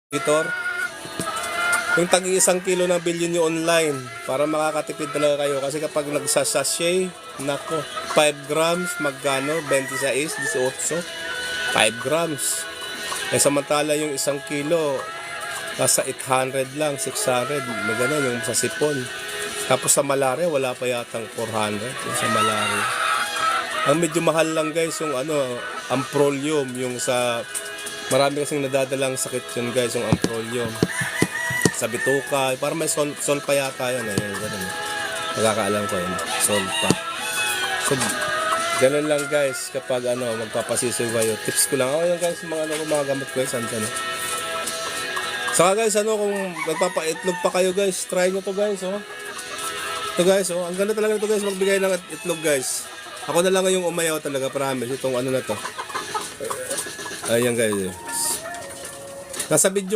Vitor, yung tag-1 kilo na bilhin nyo online para makakatipid talaga kayo. Kasi kapag nagsasashay, nako, 5 grams, magkano? 26, 18, 5 grams. Eh samantala yung 1 kilo, nasa 800 lang, 600, may ganun yung sa sipon. Tapos sa malaria, wala pa yatang 400 yung sa malaria. Ang medyo mahal lang guys yung amprolium, yung sa marami kasing nadadalang sakit yun guys, yung amprolium. Sa bituka, para may sol pa yata yun. Ayun, ganun. Magkakaalam ko yun, sol pa. So, ganun lang guys kapag magpapasisiw kayo. Tips ko lang. Yun guys, mga gamot ko guys, Saka guys, kung nagpapaitlog pa kayo guys, try nyo to guys, Ito guys, ang ganda talaga nito guys, magbigay ng itlog guys. Ako na lang yung umayaw talaga, promise. Itong na to. Ayan guys. Nasa video